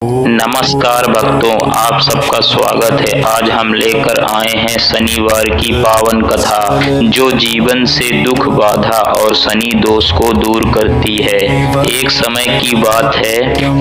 नमस्कार भक्तों, आप सबका स्वागत है। आज हम लेकर आए हैं शनिवार की पावन कथा, जो जीवन से दुख, बाधा और शनि दोष को दूर करती है। एक समय की बात है,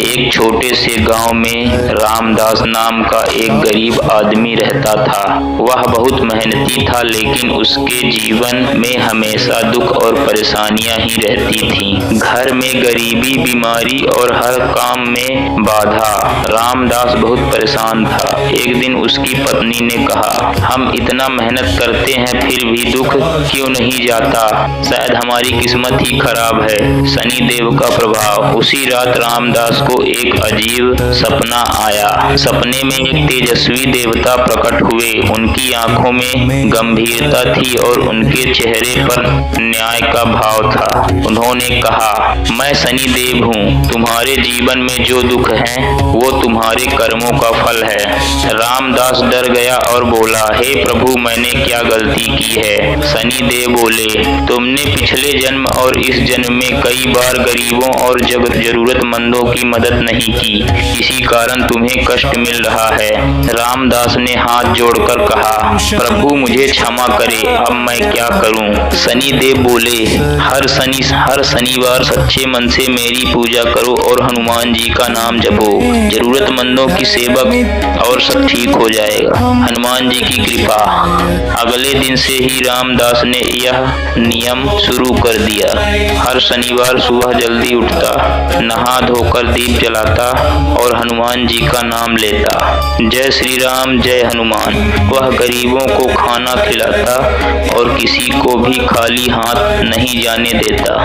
एक छोटे से गांव में रामदास नाम का एक गरीब आदमी रहता था। वह बहुत मेहनती था, लेकिन उसके जीवन में हमेशा दुख और परेशानियां ही रहती थीं। घर में गरीबी, बीमारी और हर काम में बाधा। रामदास बहुत परेशान था। एक दिन उसकी पत्नी ने कहा, हम इतना मेहनत करते हैं फिर भी दुख क्यों नहीं जाता? शायद हमारी किस्मत ही खराब है। शनि देव का प्रभाव। उसी रात रामदास को एक अजीब सपना आया। सपने में एक तेजस्वी देवता प्रकट हुए। उनकी आंखों में गंभीरता थी और उनके चेहरे पर न्याय का भाव था। उन्होंने कहा, मैं शनि देव हूँ। तुम्हारे जीवन में जो दुख है वो तुम्हारे कर्मों का फल है। रामदास डर गया और बोला, हे प्रभु, मैंने क्या गलती की है? शनि देव बोले, तुमने पिछले जन्म और इस जन्म में कई बार गरीबों और जरूरतमंदों की मदद नहीं की, इसी कारण तुम्हें कष्ट मिल रहा है। रामदास ने हाथ जोड़कर कहा, प्रभु मुझे क्षमा करे, अब मैं क्या करूं? शनि देव बोले, हर शनिवार सच्चे मन से मेरी पूजा करो और हनुमान जी का नाम जपो। जरूरतमंदों की सेवा और सब ठीक हो जाएगा। हनुमान जी की कृपा। अगले दिन से ही रामदास ने यह नियम शुरू कर दिया। हर शनिवार सुबह जल्दी उठता, नहा धोकर दीप जलाता और हनुमान जी का नाम लेता। जय श्री राम, जय हनुमान। वह गरीबों को खाना खिलाता और किसी को भी खाली हाथ नहीं जाने देता।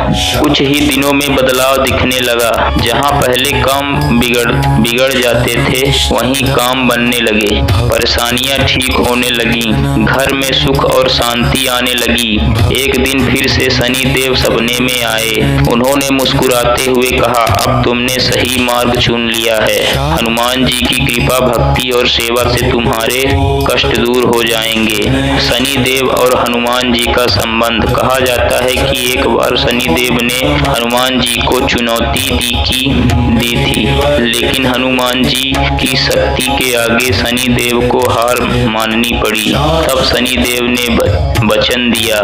कुछ ही दिनों में बदलाव दिखने लगा। जहाँ पहले काम बिगड़ जाते थे, वहीं काम बनने लगे। परेशानियां ठीक होने लगी। घर में सुख और शांति आने लगी। एक दिन फिर से शनि देव सपने में आए। उन्होंने मुस्कुराते हुए कहा, अब तुमने सही मार्ग चुन लिया है। हनुमान जी की कृपा, भक्ति और सेवा से तुम्हारे कष्ट दूर हो जाएंगे। शनि देव और हनुमान जी का संबंध। कहा जाता है कि एक बार शनि देव ने हनुमान जी को चुनौती दी थी, लेकिन हनुमान जी की शक्ति के आगे शनि देव को हार माननी पड़ी। तब शनि देव ने वचन दिया,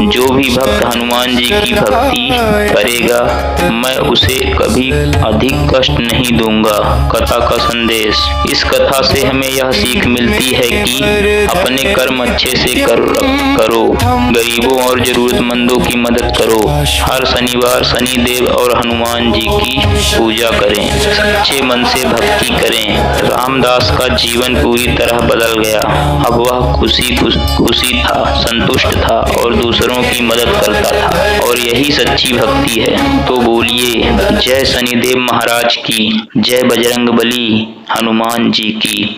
जो भी भक्त हनुमान जी की भक्ति करेगा, मैं उसे कभी अधिक कष्ट नहीं दूंगा। कथा का संदेश। इस कथा से हमें यह सीख मिलती है कि अपने कर्म अच्छे से करो, गरीबों और जरूरतमंदों की मदद करो। हर शनिवार शनि देव और हनुमान जी की पूजा करें, सच्चे मन से भक्ति करें। रामदास का जीवन पूरी तरह बदल गया। अब वह खुशी था, संतुष्ट था और दूसरों की मदद करता था, और यही सच्ची भक्ति है। तो बोलिए, जय शनिदेव महाराज की, जय बजरंगबली हनुमान जी की।